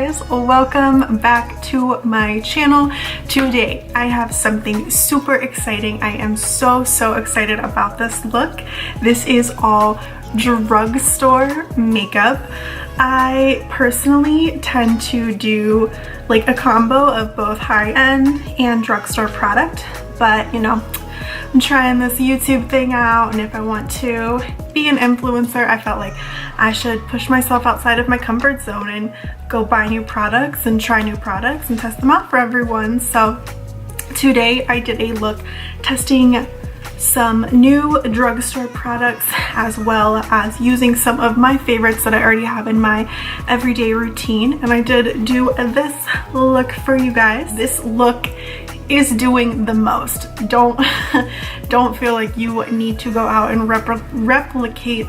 guys, welcome back to my channel. Today I have something super exciting. I am so excited about this look. This is all drugstore makeup. I personally tend to do like a combo of both high-end and drugstore product, but you know, I'm trying this YouTube thing out, and if I want to be an influencer, I felt like I should push myself outside of my comfort zone and go buy new products and try new products and test them out for everyone. So today I did a look testing some new drugstore products, as well as using some of my favorites that I already have in my everyday routine. And I did do this look for you guys. This look is doing the most. Don't feel like you need to go out and replicate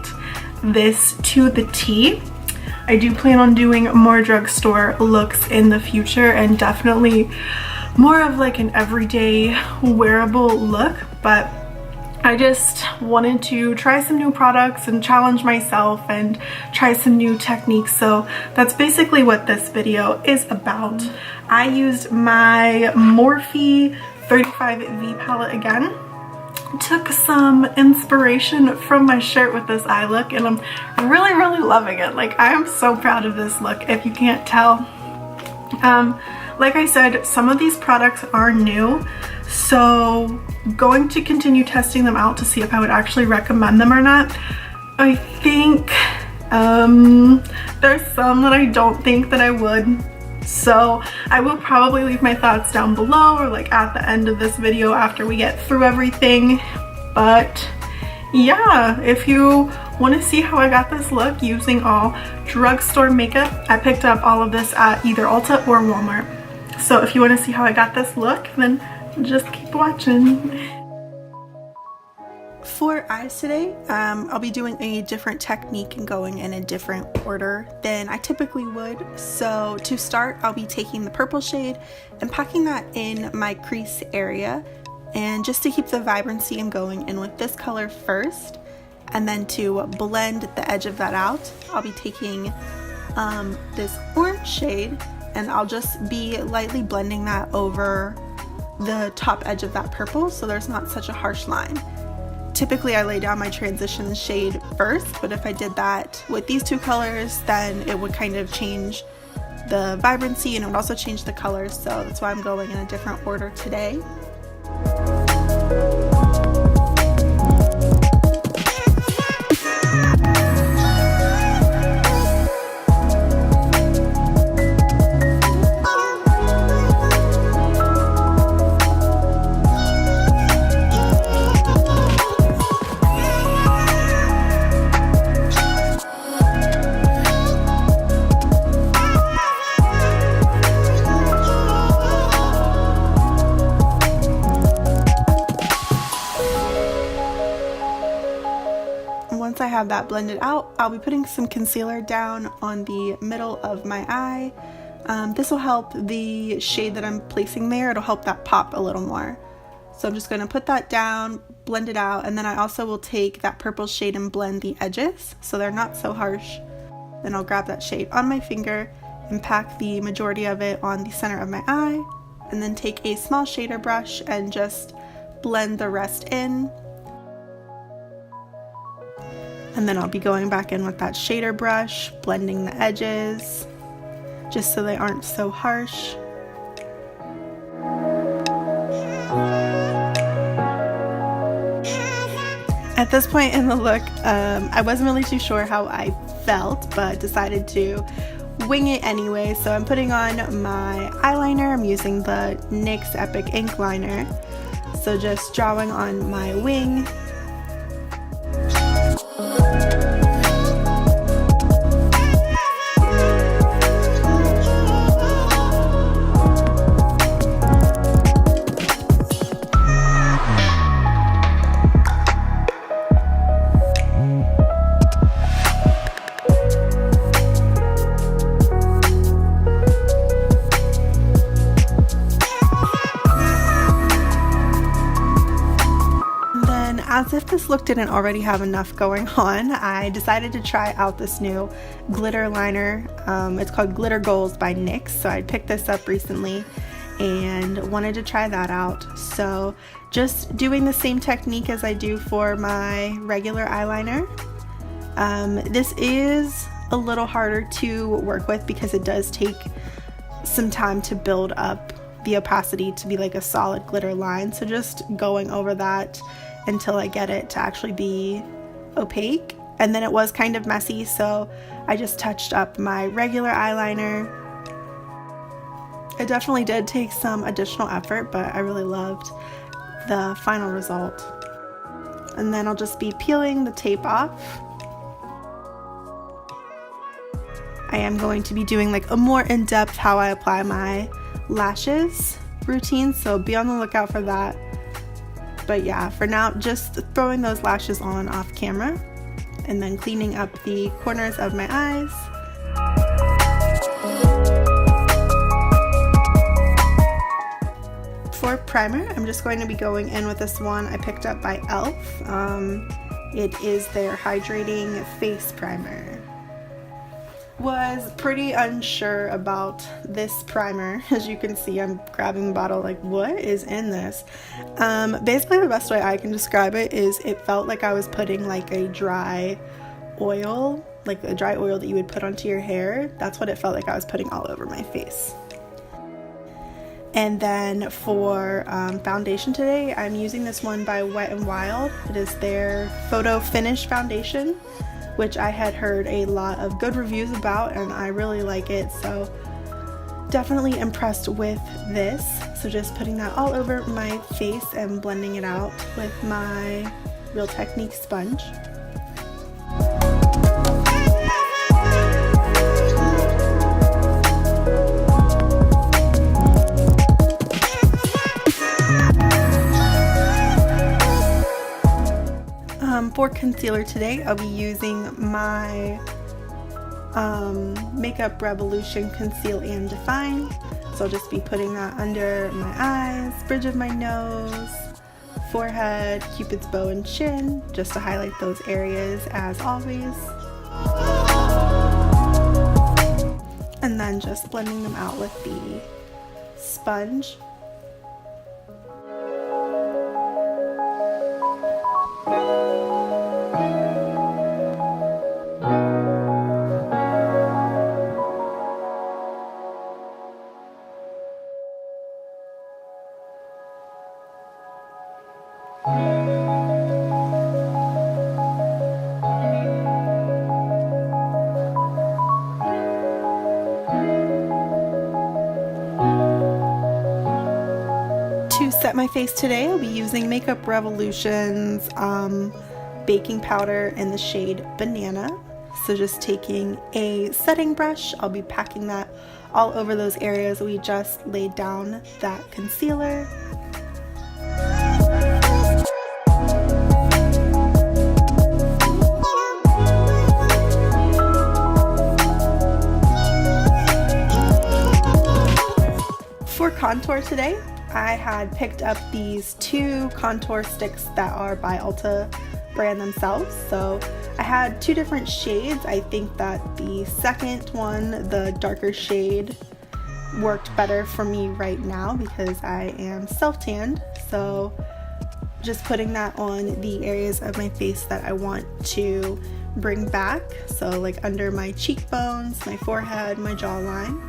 this to the T. I do plan on doing more drugstore looks in the future, and definitely more of like an everyday wearable look, but I just wanted to try some new products and challenge myself and try some new techniques. So that's basically what this video is about. I used my Morphe 35v palette again. Took some inspiration from my shirt with this eye look, and I'm really loving it. Like, I am so proud of this look, if you can't tell. Like I said, some of these products are new, so going to continue testing them out to see if I would actually recommend them or not. I think there's some that I don't think that I would, so I will probably leave my thoughts down below or like at the end of this video after we get through everything. But yeah, if you want to see how I got this look using all drugstore makeup, I picked up all of this at either Ulta or Walmart. So if you want to see how I got this look, then just keep watching. For eyes today, I'll be doing a different technique and going in a different order than I typically would. So to start, I'll be taking the purple shade and packing that in my crease area. And just to keep the vibrancy, I'm going in with this color first. And then to blend the edge of that out, I'll be taking this orange shade, and I'll just be lightly blending that over the top edge of that purple so there's not such a harsh line. Typically I lay down my transition shade first, but if I did that with these two colors, then it would kind of change the vibrancy and it would also change the colors, so that's why I'm going in a different order today. Once I have that blended out, I'll be putting some concealer down on the middle of my eye. This will help the shade that I'm placing there. It'll help that pop a little more. So I'm just going to put that down, blend it out, and then I also will take that purple shade and blend the edges so they're not so harsh. Then I'll grab that shade on my finger and pack the majority of it on the center of my eye, and then take a small shader brush and just blend the rest in. And then I'll be going back in with that shader brush, blending the edges, just so they aren't so harsh. At this point in the look, I wasn't really too sure how I felt, but decided to wing it anyway. So I'm putting on my eyeliner. I'm using the NYX Epic Ink Liner. So just drawing on my wing. as if this look didn't already have enough going on, I decided to try out this new glitter liner. It's called Glitter Goals by NYX. So I picked this up recently and wanted to try that out. So just doing the same technique as I do for my regular eyeliner. This is a little harder to work with because it does take some time to build up the opacity to be like a solid glitter line. So just going over that until I get it to actually be opaque. And then it was kind of messy, so I just touched up my regular eyeliner. It definitely did take some additional effort, but I really loved the final result. And then I'll just be peeling the tape off. I am going to be doing like a more in-depth how I apply my lashes routine, so be on the lookout for that. But yeah, for now, just throwing those lashes on off camera and then cleaning up the corners of my eyes. For primer, I'm just going to be going in with this one I picked up by e.l.f. It is their Hydrating face primer. Was pretty unsure about this primer. As you can see, I'm grabbing the bottle like, what is in this? Basically the best way I can describe it is it felt like I was putting like a dry oil, like a dry oil that you would put onto your hair. That's what it felt like I was putting all over my face. And then for foundation today, I'm using this one by Wet n Wild. It is their Photo Finish foundation, which I had heard a lot of good reviews about, and I really like it, so definitely impressed with this. So just putting that all over my face and blending it out with my Real Technique sponge. For concealer today, I'll be using my Makeup Revolution Conceal and Define. So I'll just be putting that under my eyes, bridge of my nose, forehead, Cupid's bow and chin, just to highlight those areas as always. And then just blending them out with the sponge. To set my face today, I'll be using Makeup Revolution's baking powder in the shade Banana. So just taking a setting brush, I'll be packing that all over those areas we just laid down that concealer. For contour today, I had picked up these two contour sticks that are by Ulta brand themselves. So I had two different shades. I think that the second one, the darker shade, worked better for me right now because I am self-tanned. So just putting that on the areas of my face that I want to bring back. So like under my cheekbones, my forehead, my jawline.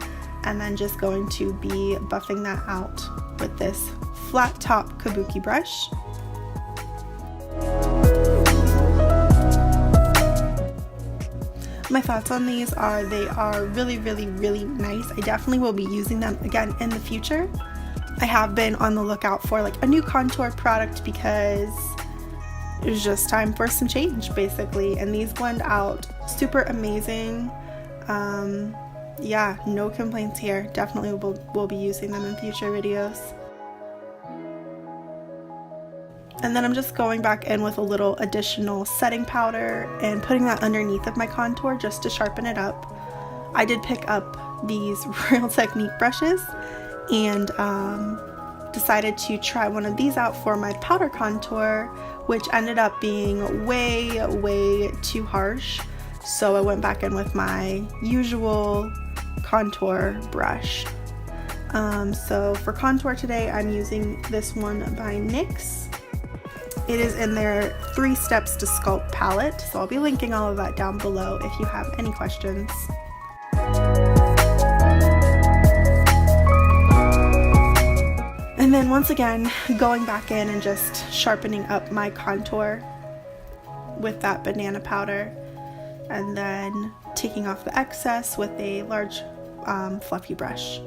And then just going to be buffing that out with this flat top kabuki brush. My thoughts on these are they are really, really, really nice. I definitely will be using them again in the future. I have been on the lookout for like a new contour product because it was just time for some change basically, and these blend out super amazing. Yeah, no complaints here. Definitely will be using them in future videos. And then I'm just going back in with a little additional setting powder and putting that underneath of my contour just to sharpen it up. I did pick up these Real Technique brushes and decided to try one of these out for my powder contour, which ended up being way too harsh. So I went back in with my usual contour brush. So for contour today, I'm using this one by NYX. It is in their 3 Steps to Sculpt palette, so I'll be linking all of that down below if you have any questions. And then once again, going back in and just sharpening up my contour with that banana powder, and then taking off the excess with a large fluffy brush.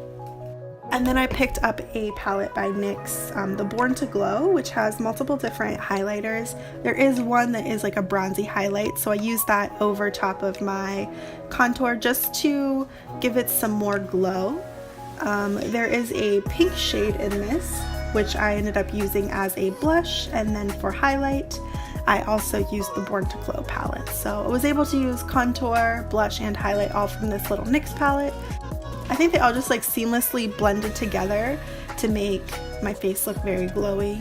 And then I picked up a palette by NYX, the Born to Glow, which has multiple different highlighters. There is one that is like a bronzy highlight, so I use that over top of my contour just to give it some more glow. There is a pink shade in this, which I ended up using as a blush, and then for highlight, I also used the Born to Glow palette. So I was able to use contour, blush, and highlight all from this little NYX palette. I think they all just like seamlessly blended together to make my face look very glowy.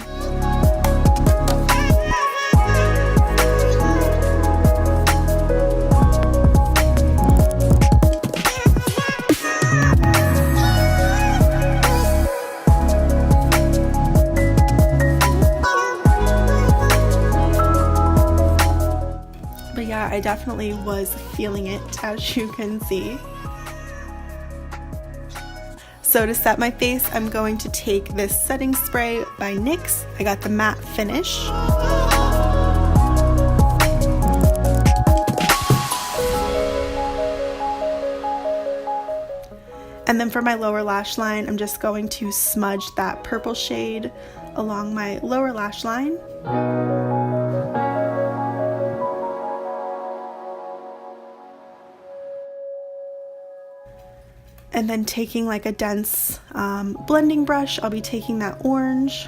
But yeah, I definitely was feeling it, as you can see. So to set my face, I'm going to take this setting spray by NYX. I got the matte finish. And then for my lower lash line, I'm just going to smudge that purple shade along my lower lash line. And then taking like a dense blending brush, I'll be taking that orange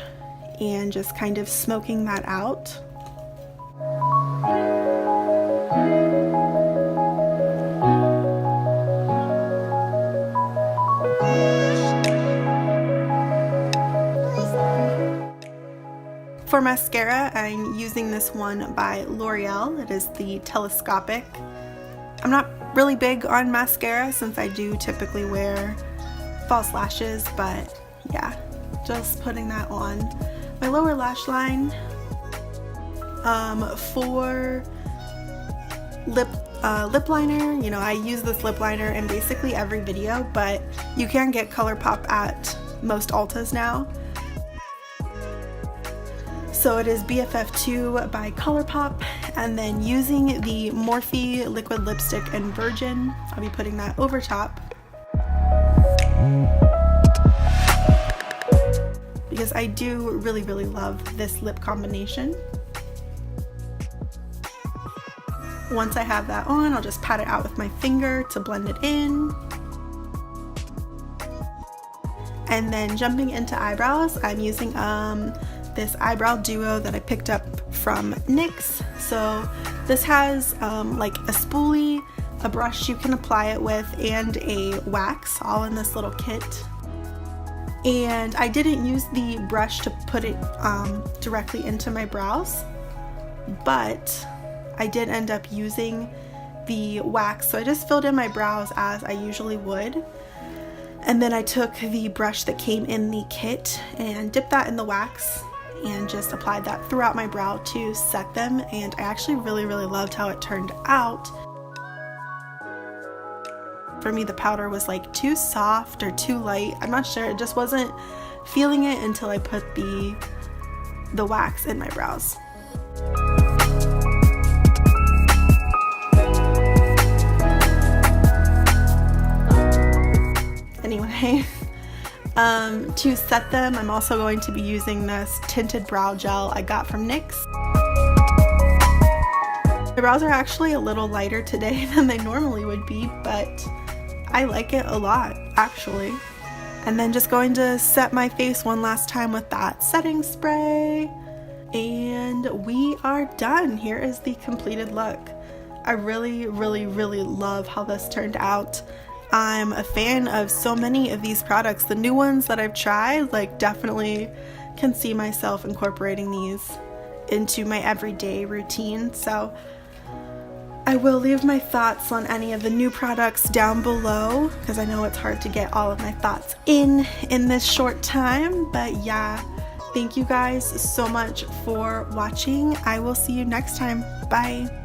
and just kind of smoking that out. For mascara, I'm using this one by L'Oreal. It is the Telescopic. I'm not really big on mascara since I do typically wear false lashes, but yeah, just putting that on my lower lash line. For lip liner, you know, I use this lip liner in basically every video, but you can get ColourPop at most Ultas now. So it is BFF2 by ColourPop, and then using the Morphe liquid lipstick in Virgin, I'll be putting that over top. Because I do really love this lip combination. Once I have that on, I'll just pat it out with my finger to blend it in. And then jumping into eyebrows, I'm using this eyebrow duo that I picked up from NYX. So this has like a spoolie, a brush you can apply it with, and a wax all in this little kit. And I didn't use the brush to put it directly into my brows, but I did end up using the wax. So I just filled in my brows as I usually would. And then I took the brush that came in the kit and dipped that in the wax and just applied that throughout my brow to set them, and I actually really loved how it turned out. For me, the powder was like too soft or too light. I'm not sure, it just wasn't feeling it until I put the wax in my brows. Anyway, to set them, I'm also going to be using this tinted brow gel I got from NYX. My brows are actually a little lighter today than they normally would be, but I like it a lot, actually. And then just going to set my face one last time with that setting spray. And we are done. Here is the completed look. I really love how this turned out. I'm a fan of so many of these products. The new ones that I've tried, like, definitely can see myself incorporating these into my everyday routine. So I will leave my thoughts on any of the new products down below, because I know it's hard to get all of my thoughts in this short time. But yeah, thank you guys so much for watching. I will see you next time. Bye.